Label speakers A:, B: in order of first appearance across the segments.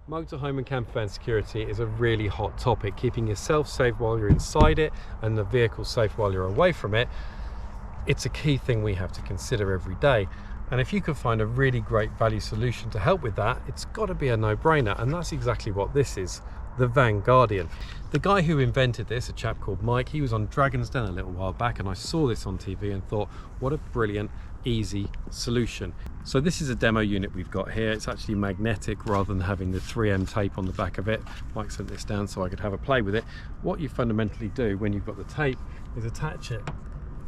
A: Motorhome and camper van security is a really hot topic. Keeping yourself safe while you're inside it and the vehicle safe while you're away from it. It's a key thing we have to consider every day. And if you can find a really great value solution to help with that, it's got to be a no-brainer. And that's exactly what this is, the VanGuardian. The guy who invented this, a chap called Mike, he was on Dragon's Den a little while back, and I saw this on TV and thought, what a brilliant, easy solution. So this is a demo unit we've got here. It's actually magnetic rather than having the 3M tape on the back of it. Mike sent this down so I could have a play with it. What you fundamentally do when you've got the tape is attach it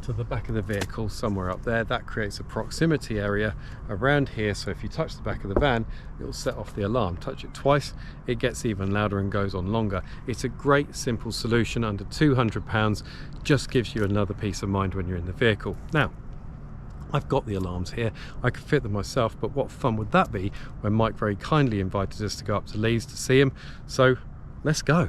A: to the back of the vehicle somewhere up there. That creates a proximity area around here, so if you touch the back of the van, it'll set off the alarm. Touch it twice, it gets even louder and goes on longer. It's a great simple solution under £200, just gives you another peace of mind when you're in the vehicle. Now, I've got the alarms here, I could fit them myself, but what fun would that be when Mike very kindly invited us to go up to Leeds to see him. So let's go.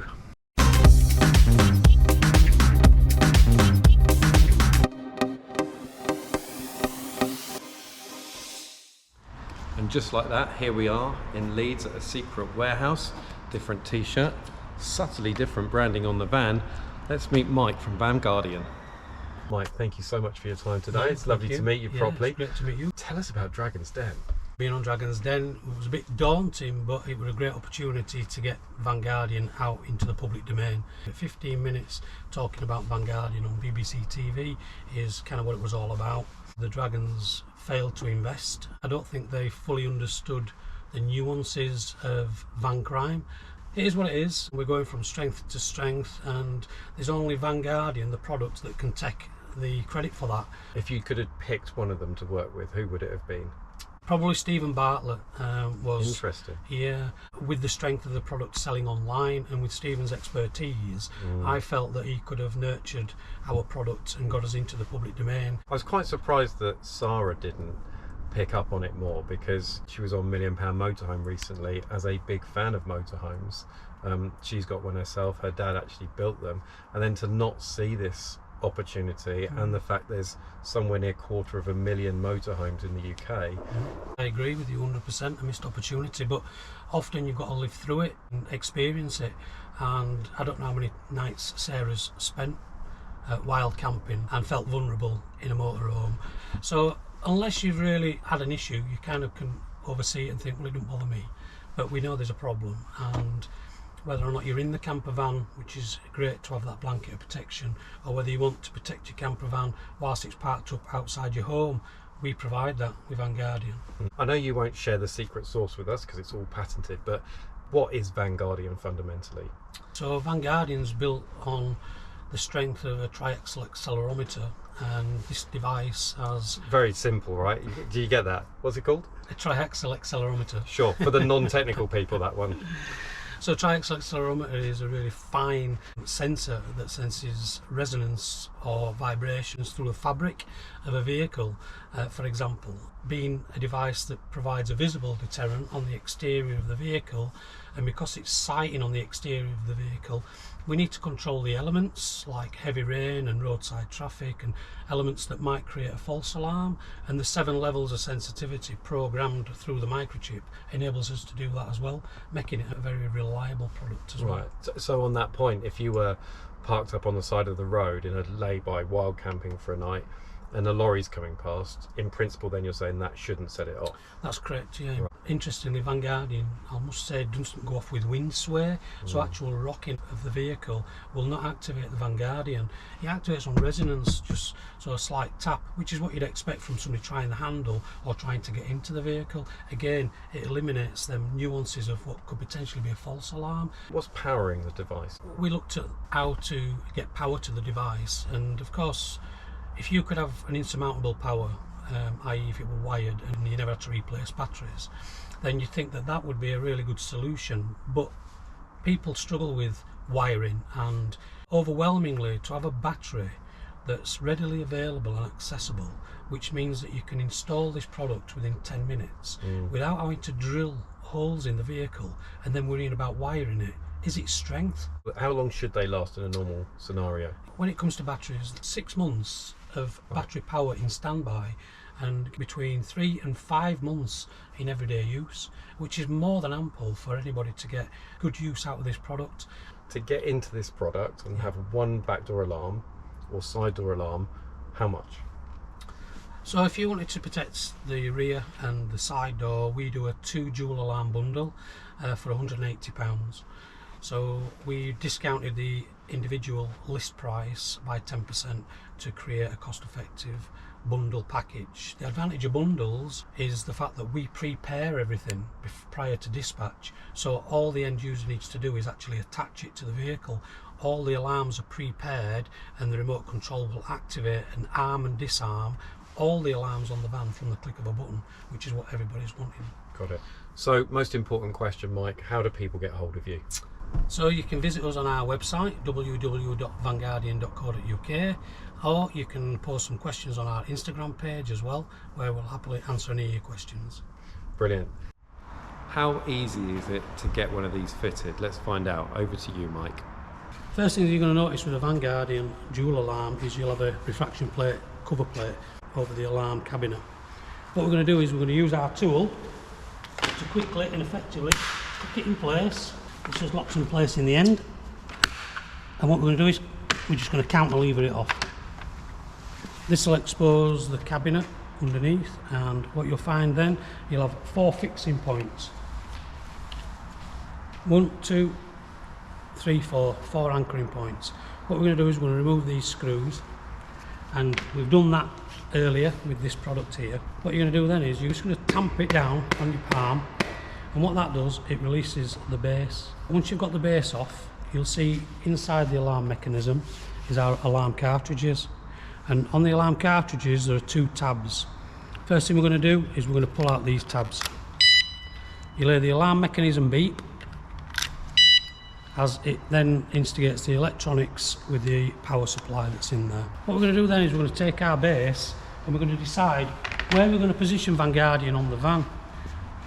A: And just like that, here we are in Leeds at a secret warehouse. Different t-shirt, subtly different branding on the van. Let's meet Mike from VanGuardian. Mike, thank you so much for your time today.
B: No,
A: it's lovely to meet you properly.
B: It's great to meet you.
A: Tell us about Dragon's Den.
B: Being on Dragon's Den was a bit daunting, but it was a great opportunity to get VanGuardian out into the public domain. 15 minutes talking about VanGuardian on BBC TV is kind of what it was all about. The Dragons failed to invest. I don't think they fully understood the nuances of van crime. It is what it is. We're going from strength to strength, and there's only VanGuardian, the product, that can take the credit for that.
A: If you could have picked one of them to work with, who would it have been?
B: Probably Stephen Bartlett was.
A: Interesting.
B: Yeah, with the strength of the product selling online and with Stephen's expertise, I felt that he could have nurtured our product and got us into the public domain.
A: I was quite surprised that Sarah didn't pick up on it more, because she was on £1 Million Motorhome recently as a big fan of motorhomes. She's got one herself, her dad actually built them, and then to not see this opportunity and the fact there's somewhere near 250,000 motorhomes in the UK.
B: I agree with you 100%, a missed opportunity, but often you've got to live through it and experience it. And I don't know how many nights Sarah's spent wild camping and felt vulnerable in a motorhome. So unless you've really had an issue, you kind of can oversee it and think, well, it doesn't bother me, but we know there's a problem. And whether or not you're in the camper van, which is great to have that blanket of protection, or whether you want to protect your camper van whilst it's parked up outside your home, we provide that with VanGuardian.
A: I know you won't share the secret sauce with us because it's all patented, but what is VanGuardian fundamentally?
B: So VanGuardian's built on the strength of a triaxial accelerometer, and this device has...
A: Very simple, right? Do you get that? What's it called?
B: A triaxial accelerometer.
A: Sure, for the non-technical people, that one.
B: So triaxial accelerometer is a really fine sensor that senses resonance or vibrations through the fabric of a vehicle. For example, being a device that provides a visible deterrent on the exterior of the vehicle, and because it's sighting on the exterior of the vehicle, we need to control the elements like heavy rain and roadside traffic and elements that might create a false alarm, and the 7 levels of sensitivity programmed through the microchip enables us to do that as well, making it a very reliable product as well.
A: Right, so on that point, if you were parked up on the side of the road in a lay-by wild camping for a night and a lorry's coming past, in principle then you're saying that shouldn't set it off?
B: That's correct, yeah.
A: Right.
B: Interestingly, VanGuardian, I must say, doesn't go off with wind sway, so actual rocking of the vehicle will not activate the VanGuardian. It activates on resonance, just so a slight tap, which is what you'd expect from somebody trying the handle or trying to get into the vehicle. Again, it eliminates them nuances of what could potentially be a false alarm.
A: What's powering the device?
B: We looked at how to get power to the device, and of course, if you could have an insurmountable power, i.e. if it were wired and you never had to replace batteries, then you'd think that that would be a really good solution. But people struggle with wiring, and overwhelmingly to have a battery that's readily available and accessible, which means that you can install this product within 10 minutes without having to drill holes in the vehicle and then worrying about wiring it, is its strength.
A: How long should they last in a normal scenario?
B: When it comes to batteries, 6 months of battery power in standby and between 3 and 5 months in everyday use, which is more than ample for anybody to get good use out of this product.
A: To get into this product and have one back door alarm or side door alarm, how much?
B: So if you wanted to protect the rear and the side door, we do a 2 dual alarm bundle for £180. So we discounted the individual list price by 10% to create a cost-effective bundle package. The advantage of bundles is the fact that we prepare everything prior to dispatch, so all the end user needs to do is actually attach it to the vehicle. All the alarms are prepared and the remote control will activate and arm and disarm all the alarms on the van from the click of a button, which is what everybody's wanting.
A: Got it. So most important question, Mike, how do people get hold of you?
B: So you can visit us on our website www.vanguardian.co.uk, or you can post some questions on our Instagram page as well, where we'll happily answer any of your questions.
A: Brilliant. How easy is it to get one of these fitted? Let's find out. Over to you, Mike.
B: First thing you're going to notice with a VanGuardian dual alarm is you'll have a refraction plate, cover plate over the alarm cabinet. What we're going to do is we're going to use our tool to quickly and effectively stick it in place. This just locks in place in the end, and what we're going to do is we're just going to counterlever it off. This will expose the cabinet underneath, and what you'll find then, you'll have 4 fixing points. 1, 2, 3, 4 anchoring points. What we're going to do is we're going to remove these screws, and we've done that earlier with this product here. What you're going to do then is you're just going to tamp it down on your palm, and what that does, it releases the base. Once you've got the base off, you'll see inside the alarm mechanism is our alarm cartridges, and on the alarm cartridges there are 2 tabs. First thing we're going to do is we're going to pull out these tabs. You hear the alarm mechanism beep as it then instigates the electronics with the power supply that's in there. What we're going to do then is we're going to take our base and we're going to decide where we're going to position VanGuardian on the van.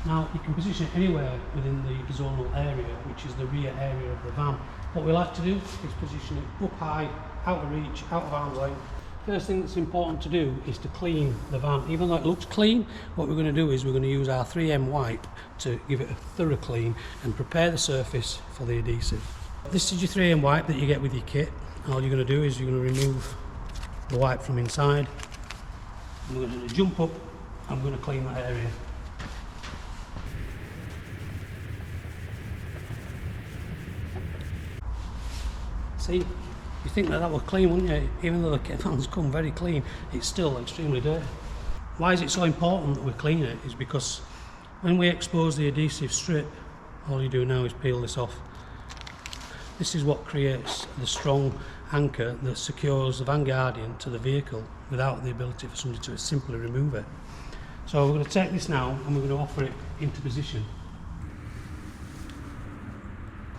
B: Now you can position it anywhere within the zonal area, which is the rear area of the van. What we like to do is position it up high, out of reach, out of arm's length. First thing that's important to do is to clean the van. Even though it looks clean, what we're going to do is we're going to use our 3M wipe to give it a thorough clean and prepare the surface for the adhesive. This is your 3M wipe that you get with your kit. All you're going to do is you're going to remove the wipe from inside. And we're going to jump up and we're going to clean that area. See? You think that was clean, wouldn't you? Even though the van's come very clean, it's still extremely dirty. Why is it so important that we clean it? Is because when we expose the adhesive strip, all you do now is peel this off. This is what creates the strong anchor that secures the VanGuardian to the vehicle without the ability for somebody to simply remove it. So we're going to take this now and we're going to offer it into position.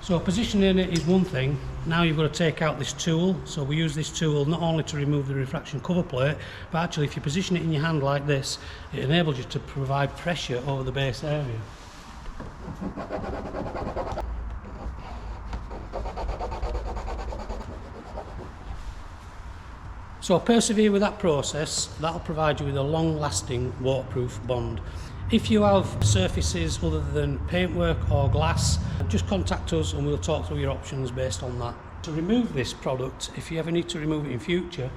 B: So positioning it is one thing. Now you've got to take out this tool. So we use this tool not only to remove the refraction cover plate, but actually if you position it in your hand like this, it enables you to provide pressure over the base area. So persevere with that process. That'll provide you with a long-lasting waterproof bond. If you have surfaces other than paintwork or glass, just contact us and we'll talk through your options based on that. To remove this product, if you ever need to remove it in future,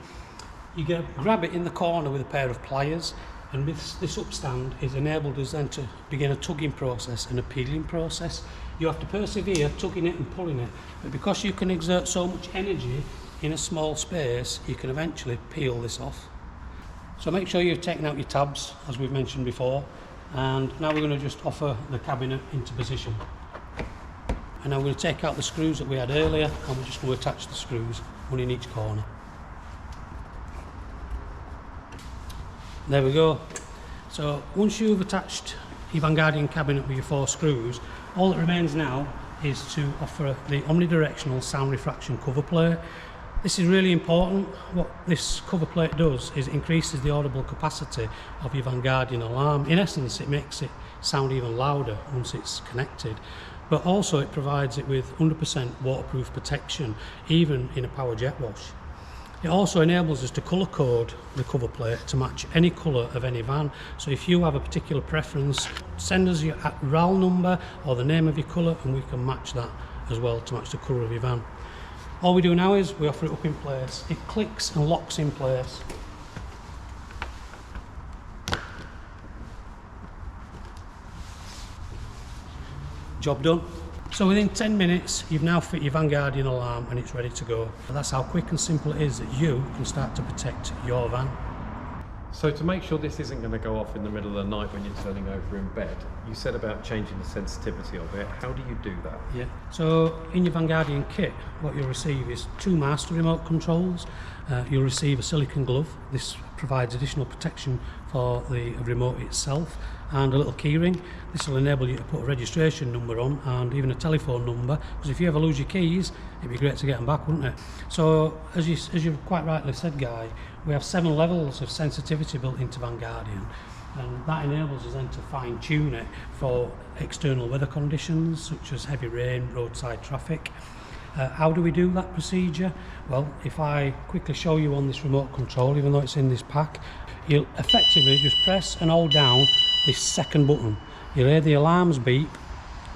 B: you grab it in the corner with a pair of pliers, and this upstand is enabled us then to begin a tugging process and a peeling process. You have to persevere tugging it and pulling it, but because you can exert so much energy in a small space, you can eventually peel this off. So make sure you've taken out your tabs, as we've mentioned before. And now we're going to just offer the cabinet into position. And now we're going to take out the screws that we had earlier and we're just going to attach the screws, one in each corner. There we go. So once you've attached your VanGuardian cabinet with your 4 screws, all that remains now is to offer the omnidirectional sound refraction cover plate. This is really important. What this cover plate does is it increases the audible capacity of your VanGuardian alarm. In essence, it makes it sound even louder once it's connected, but also it provides it with 100% waterproof protection, even in a power jet wash. It also enables us to colour code the cover plate to match any colour of any van. So if you have a particular preference, send us your RAL number or the name of your colour and we can match that as well to match the colour of your van. All we do now is we offer it up in place. It clicks and locks in place. Job done. So within 10 minutes you've now fit your VanGuardian alarm and it's ready to go. That's how quick and simple it is that you can start to protect your van.
A: So to make sure this isn't going to go off in the middle of the night when you're turning over in bed, you said about changing the sensitivity of it. How do you do that?
B: Yeah. So in your VanGuardian kit, what you'll receive is 2 master remote controls. You'll receive a silicone glove. This provides additional protection for the remote itself, and a little key ring. This will enable you to put a registration number on and even a telephone number, because if you ever lose your keys, it'd be great to get them back, wouldn't it? So as you quite rightly said, Guy, we have 7 levels of sensitivity built into VanGuardian, and that enables us then to fine tune it for external weather conditions such as heavy rain, roadside traffic. How do we do that procedure? Well, if I quickly show you on this remote control, even though it's in this pack, you'll effectively just press and hold down this second button. You'll hear the alarms beep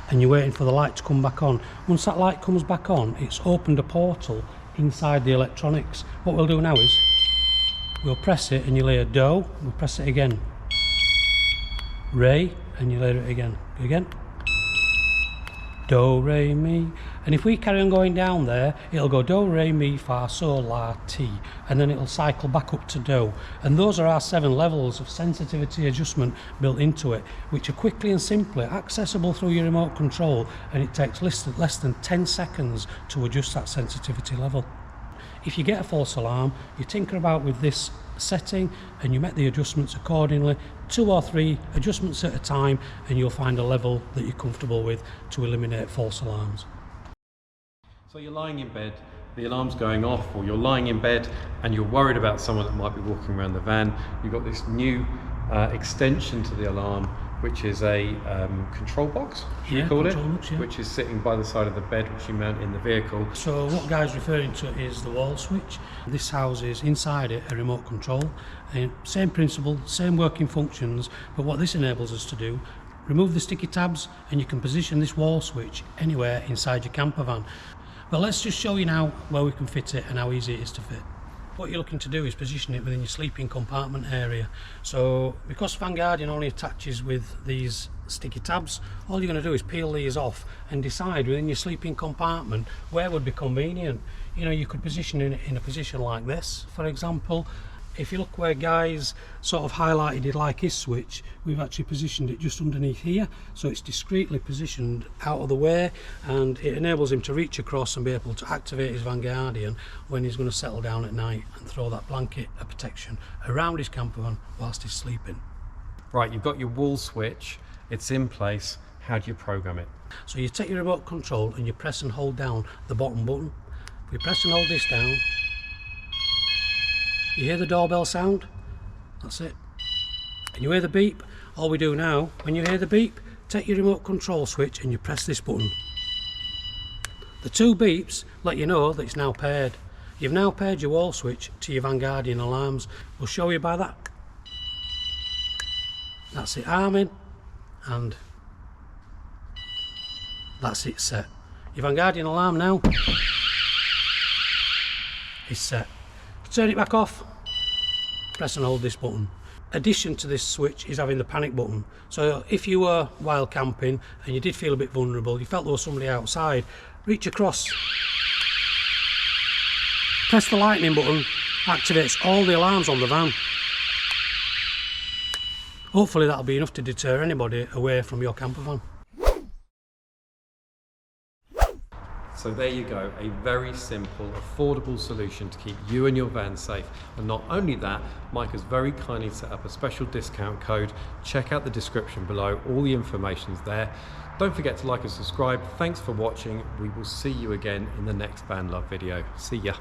B: and you're waiting for the light to come back on. Once that light comes back on, it's opened a portal inside the electronics. What we'll do now is we'll press it and you'll hear do, we'll press it again, re, and you'll hear it again, do, re, mi. And if we carry on going down there, it'll go do, re, mi, fa, sol, la, ti, and then it'll cycle back up to do. And those are our 7 levels of sensitivity adjustment built into it, which are quickly and simply accessible through your remote control, and it takes less than 10 seconds to adjust that sensitivity level. If you get a false alarm, you tinker about with this setting and you make the adjustments accordingly, 2 or 3 adjustments at a time, and you'll find a level that you're comfortable with to eliminate false alarms.
A: So you're lying in bed, the alarm's going off, or you're lying in bed and you're worried about someone that might be walking around the van. You've got this new extension to the alarm, which is a control box, should we call it,
B: box, yeah,
A: which is sitting by the side of the bed, which you mount in the vehicle.
B: So what Guy's referring to is the wall switch. This houses inside it a remote control, and same principle, same working functions, but what this enables us to do, remove the sticky tabs and you can position this wall switch anywhere inside your camper van. But let's just show you now where we can fit it and how easy it is to fit. What you're looking to do is position it within your sleeping compartment area. So because VanGuardian only attaches with these sticky tabs, all you're going to do is peel these off and decide within your sleeping compartment where would be convenient. You know, you could position it in a position like this, for example. If you look where Guy's sort of highlighted it like his switch, we've actually positioned it just underneath here, so it's discreetly positioned out of the way, and it enables him to reach across and be able to activate his VanGuardian when he's going to settle down at night and throw that blanket of protection around his camper van whilst he's sleeping.
A: Right, you've got your wall switch, it's in place. How do you program it?
B: So you take your remote control and you press and hold down the bottom button. If you press and hold this down, you hear the doorbell sound, that's it. And you hear the beep. All we do now, when you hear the beep, take your remote control switch and you press this button. The 2 beeps let you know that it's now paired. You've now paired your wall switch to your VanGuardian alarms. We'll show you by that. That's it, arm in, and that's it set. Your VanGuardian alarm now is set. Turn it back off, press and hold this button. Addition to this switch is having the panic button. So if you were wild camping and you did feel a bit vulnerable, you felt there was somebody outside, reach across, press the lightning button, activates all the alarms on the van. Hopefully that'll be enough to deter anybody away from your camper van.
A: So there you go, a very simple, affordable solution to keep you and your van safe. And not only that, Mike has very kindly set up a special discount code. Check out the description below, all the information's there. Don't forget to like and subscribe. Thanks for watching. We will see you again in the next Vanlove video. See ya.